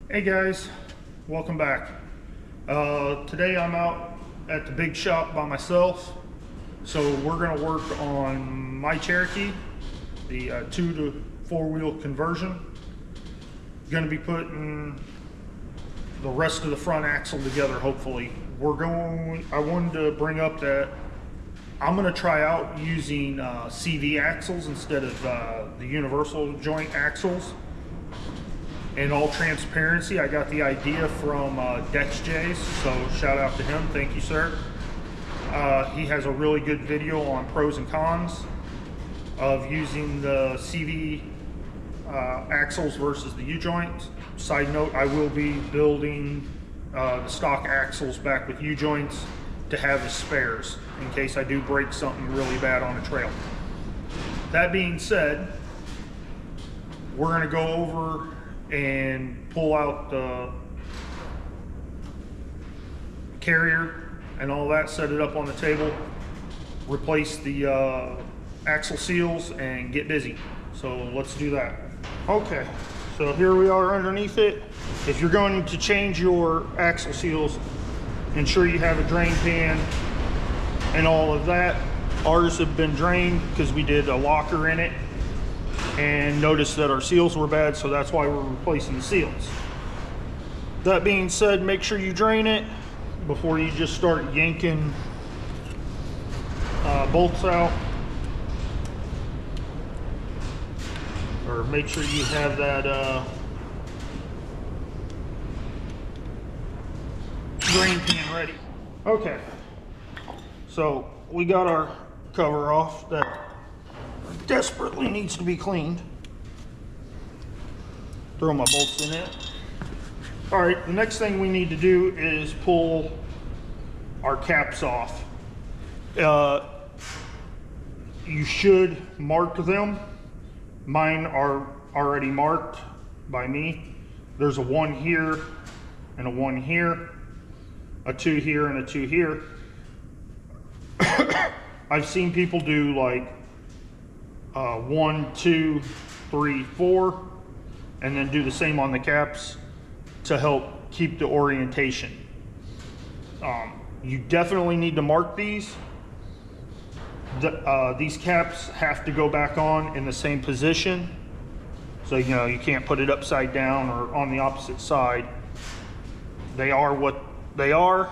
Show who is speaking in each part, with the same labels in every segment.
Speaker 1: Hey guys, welcome back. Today I'm out at the big shop by myself, so we're going to work on my Cherokee, the 2 to 4 wheel conversion. Going to be putting the rest of the front axle together. Hopefully I wanted to bring up that I'm going to try out using CV axles instead of the universal joint axles. In all transparency, I got the idea from DexJ's, so shout out to him. Thank you, sir. He has a really good video on pros and cons of using the CV axles versus the U-joints. Side note, I will be building the stock axles back with U-joints to have as spares in case I do break something really bad on a trail. That being said, we're going to go over and pull out the carrier and all that, set it up on the table, replace the axle seals, and get busy. So let's do that. Okay, so here we are underneath it. If you're going to change your axle seals, ensure you have a drain pan and all of that. Ours have been drained because we did a locker in it and noticed that our seals were bad, so that's why we're replacing the seals. That being said, make sure you drain it before you just start yanking bolts out, or make sure you have that drain pan ready. Okay, so we got our cover off that desperately needs to be cleaned. Throw my bolts in it. All right, the next thing we need to do is pull our caps off. You should mark them. Mine are already marked by me. There's a 1 here and a 1 here, a 2 here and a 2 here. I've seen people do like 1, 2, 3, 4, and then do the same on the caps to help keep the orientation. You definitely need to mark these. These caps have to go back on in the same position, so you can't put it upside down or on the opposite side. They are what they are,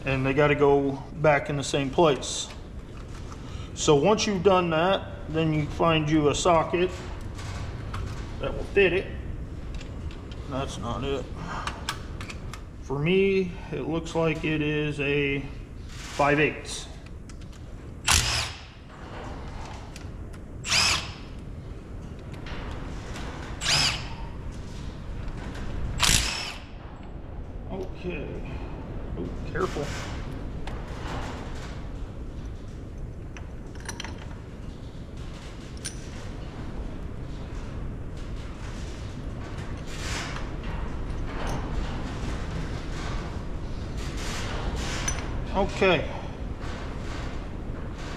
Speaker 1: and they got to go back in the same place. So once you've done that, then you find you a socket that will fit it. That's not it. For me, it looks like it is a 5/8. Okay. Oh, careful. Okay,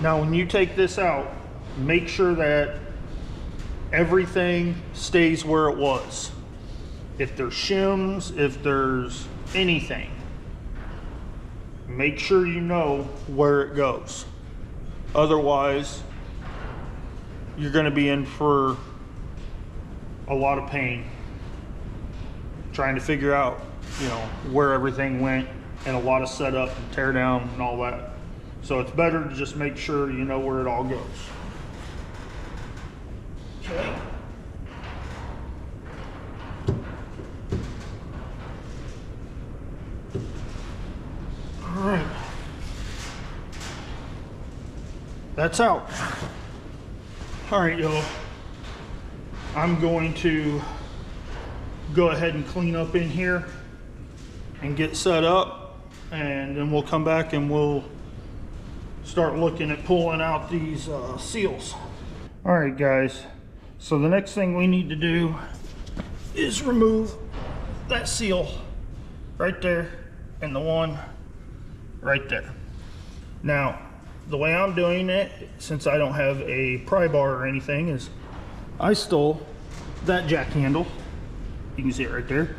Speaker 1: now when you take this out, make sure that everything stays where it was. If there's shims, if there's anything, make sure you know where it goes. Otherwise, you're going to be in for a lot of pain trying to figure out, where everything went, and a lot of setup and tear down and all that. So it's better to just make sure you know where it all goes. Okay. All right. That's out. All right, y'all. I'm going to go ahead and clean up in here and get set up, and then we'll come back and we'll start looking at pulling out these seals. All right, guys, so the next thing we need to do is remove that seal right there and the one right there. Now, the way I'm doing it, since I don't have a pry bar or anything, is I stole that jack handle You can see it right there.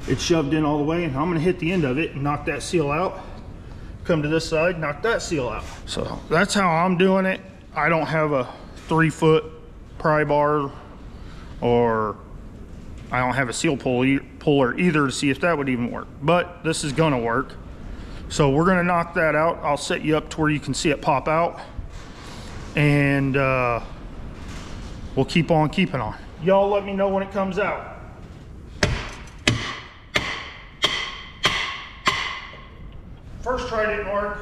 Speaker 1: It's shoved in all the way, and I'm gonna hit the end of it and knock that seal out. Come to this side, knock that seal out. So that's how I'm doing it. I don't have a 3-foot pry bar, or I don't have a seal puller either to see if that would even work, but this is gonna work. So we're gonna knock that out. I'll set you up to where you can see it pop out, and we'll keep on keeping on. Y'all let me know when it comes out. First try didn't work.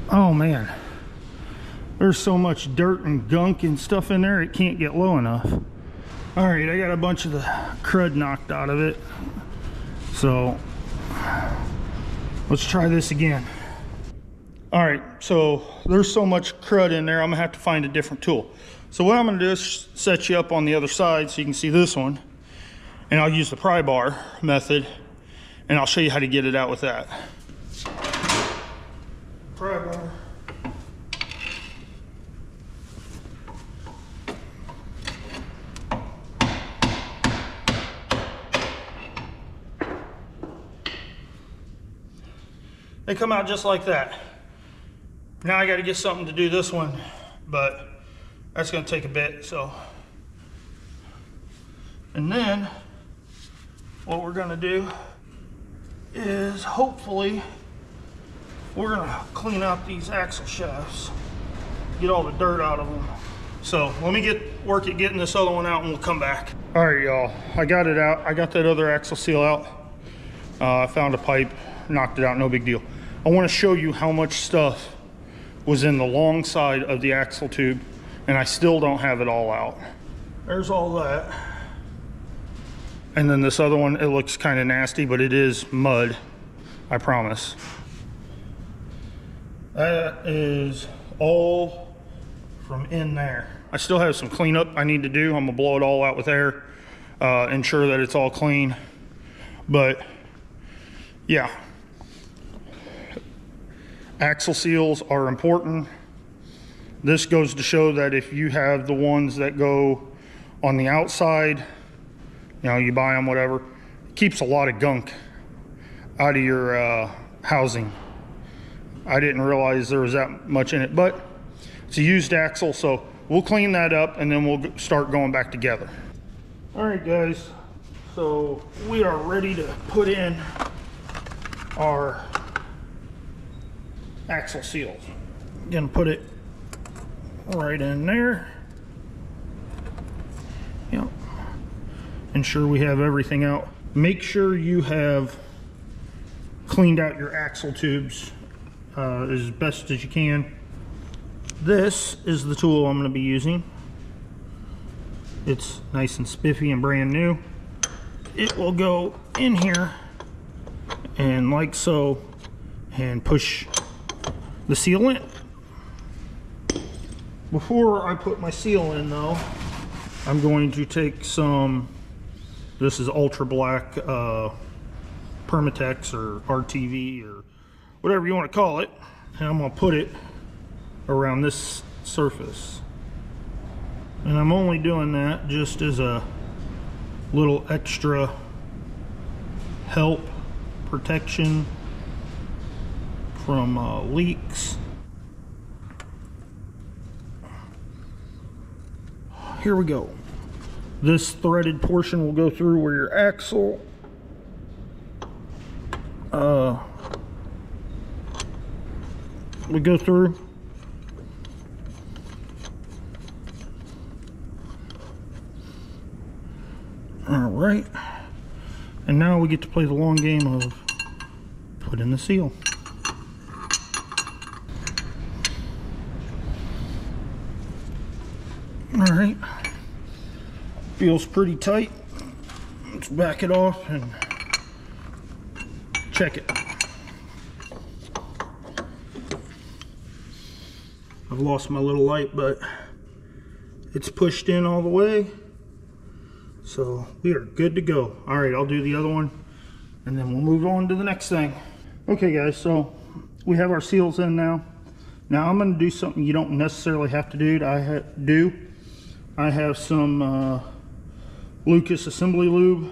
Speaker 1: Oh man, there's so much dirt and gunk and stuff in there, it can't get low enough. All right, I got a bunch of the crud knocked out of it. So let's try this again. All right, so there's so much crud in there, I'm gonna have to find a different tool. So what I'm gonna do is set you up on the other side so you can see this one, and I'll use the pry bar method, and I'll show you how to get it out with that. Pry bar. They come out just like that. Now I got to get something to do this one, but that's going to take a bit. So, and then what we're going to do is hopefully we're going to clean out these axle shafts, get all the dirt out of them. So let me work at getting this other one out, and we'll come back. All right, y'all, I got it out. I got that other axle seal out. I found a pipe, knocked it out, no big deal. I want to show you how much stuff was in the long side of the axle tube, and I still don't have it all out. There's all that. And then this other one, it looks kind of nasty, but it is mud, I promise. That is all from in there. I still have some cleanup I need to do. I'm gonna blow it all out with air, ensure that it's all clean. But yeah, axle seals are important. This goes to show that if you have the ones that go on the outside, you know, you buy them, whatever, it keeps a lot of gunk out of your housing. I didn't realize there was that much in it, but it's a used axle, so we'll clean that up and then we'll start going back together. All right, guys, so we are ready to put in our axle seals. Gonna put it right in there. Yep. Ensure we have everything out. Make sure you have cleaned out your axle tubes as best as you can. This is the tool I'm going to be using. It's nice and spiffy and brand new. It will go in here and like so, and push the seal in. Before I put my seal in though, I'm going to take some, this is ultra black Permatex or RTV or whatever you want to call it, and I'm going to put it around this surface. And I'm only doing that just as a little extra help, protection from leaks. Here we go. This threaded portion will go through where your axle we go through. All right, and now we get to play the long game of put in the seal. All right, feels pretty tight. Let's back it off and check it. I've lost my little light, but it's pushed in all the way, so we are good to go. All right, I'll do the other one and then we'll move on to the next thing. Okay guys, so we have our seals in now. Now I'm going to do something you don't necessarily have to do. I have some Lucas assembly lube.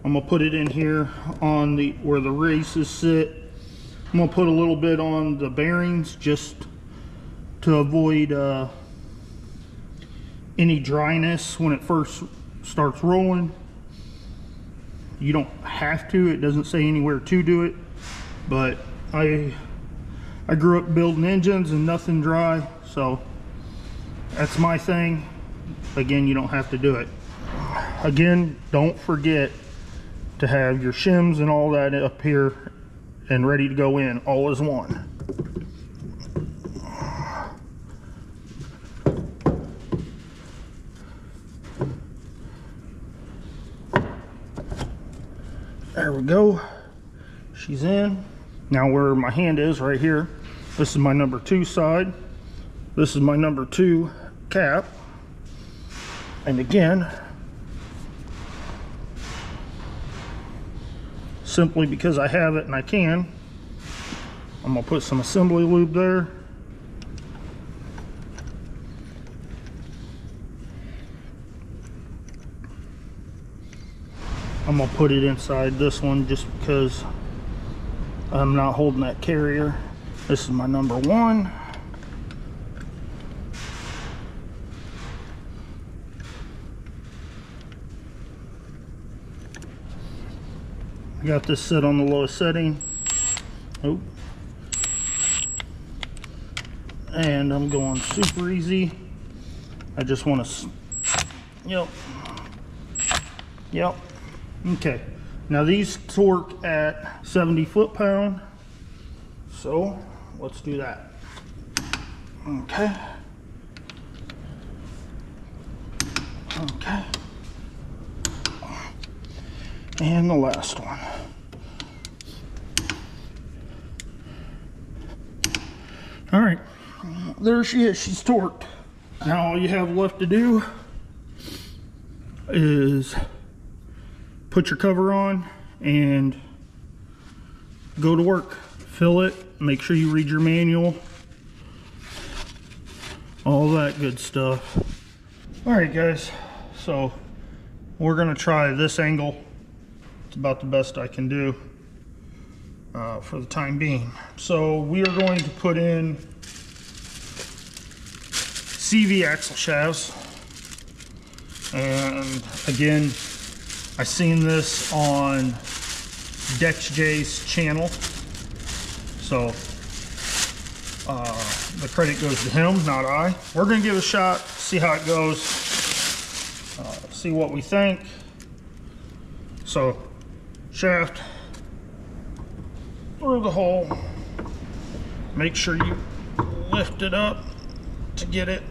Speaker 1: I'm gonna put it in here on the where the races sit. I'm gonna put a little bit on the bearings just to avoid any dryness when it first starts rolling. You don't have to, it doesn't say anywhere to do it, but I grew up building engines and nothing dry, so that's my thing. Again, you don't have to do it. Again, don't forget to have your shims and all that up here and ready to go in all as one. There we go. She's in. Now where my hand is, right here, this is my number 2 side. This is my number 2 cap. And again, simply because I have it and I can, I'm gonna put some assembly lube there. I'm gonna put it inside this one just because I'm not holding that carrier. This is my number 1. I got this set on the lowest setting. Oh. And I'm going super easy. I just want to, yep. Okay, now these torque at 70 foot-pound, so let's do that. Okay. And the last one. All right, there she is, she's torqued. Now all you have left to do is put your cover on and go to work. Fill it, make sure you read your manual, all that good stuff. All right guys, so we're gonna try this angle. It's about the best I can do for the time being. So we are going to put in CV axle shafts, and again, I seen this on DexJ's channel, so the credit goes to him, not I. We're gonna give it a shot, see how it goes, see what we think. So shaft through the hole, make sure you lift it up to get it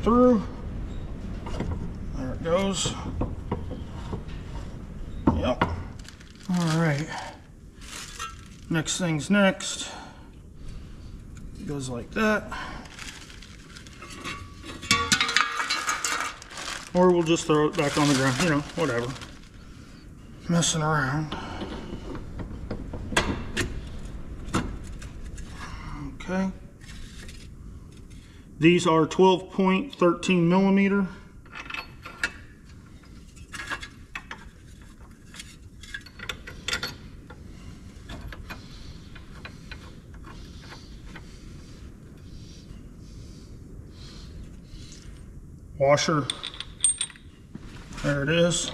Speaker 1: through. There it goes. Yep. All right. Next thing's next. It goes like that. Or we'll just throw it back on the ground, you know, whatever. Messing around. Okay. These are 12.13 millimeter. Washer, there it is.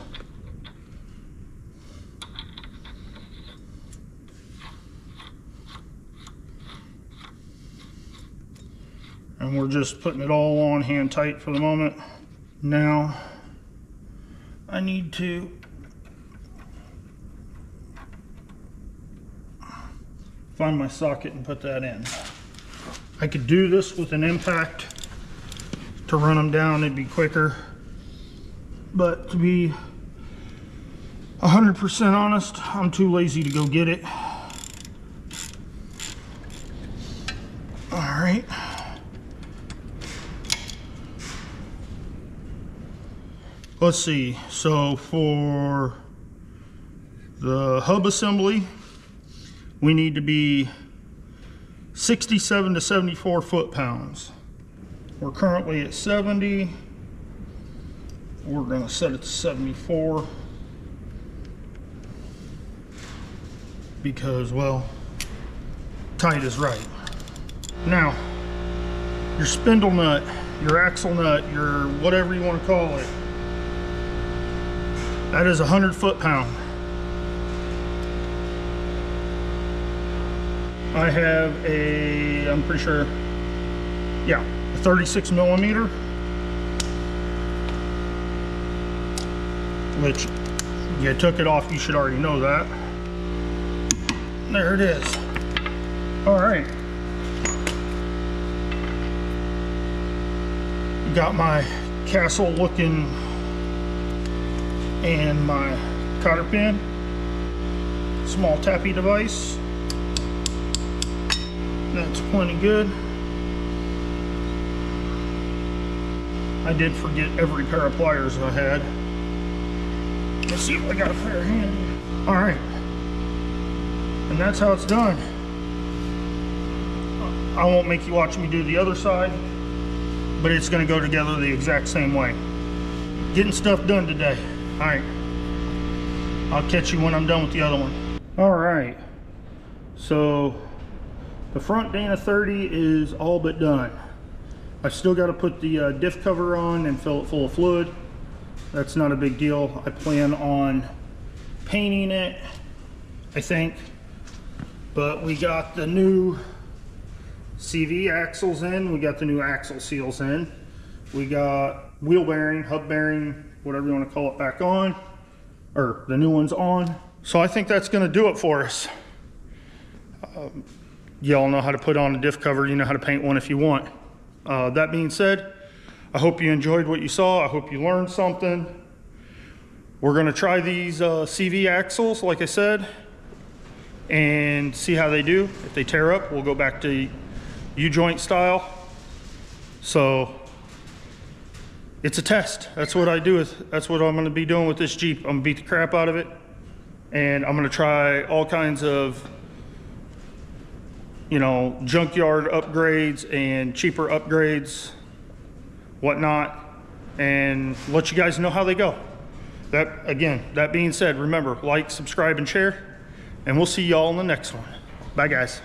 Speaker 1: And we're just putting it all on hand tight for the moment. Now I need to find my socket and put that in. I could do this with an impact to run them down, it'd be quicker, but to be 100% honest, I'm too lazy to go get it. All right. Let's see, so for the hub assembly, we need to be 67 to 74 foot-pounds. We're currently at 70. We're gonna set it to 74 because, well, tight is right. Now, your spindle nut, your axle nut, your whatever you want to call it, that is 100 foot-pound. I have a, I'm pretty sure, yeah, a 36 millimeter, which you took it off, you should already know that. There it is. All right. Got my castle looking and my cotter pin, small tappy device. That's plenty good. I did forget every pair of pliers I had. Let's see if I got a pair handy. All right, and that's how it's done. I won't make you watch me do the other side, but it's going to go together the exact same way. Getting stuff done today. All right, I'll catch you when I'm done with the other one. All right, so the front Dana 30 is all but done. I've still got to put the diff cover on and fill it full of fluid. That's not a big deal. I plan on painting it, I think, but we got the new CV axles in, we got the new axle seals in, we got wheel bearing, hub bearing, whatever you want to call it, back on, or the new one's on. So I think that's going to do it for us. Y'all know how to put on a diff cover, you know how to paint one if you want. That being said, I hope you enjoyed what you saw. I hope you learned something. We're going to try these CV axles, like I said, and see how they do. If they tear up, we'll go back to U-joint style. So it's a test. That's what I do. That's what I'm going to be doing with this Jeep. I'm going to beat the crap out of it, and I'm going to try all kinds of, you know, junkyard upgrades and cheaper upgrades, whatnot, and let you guys know how they go. That being said, remember, like, subscribe, and share, and we'll see y'all in the next one. Bye, guys.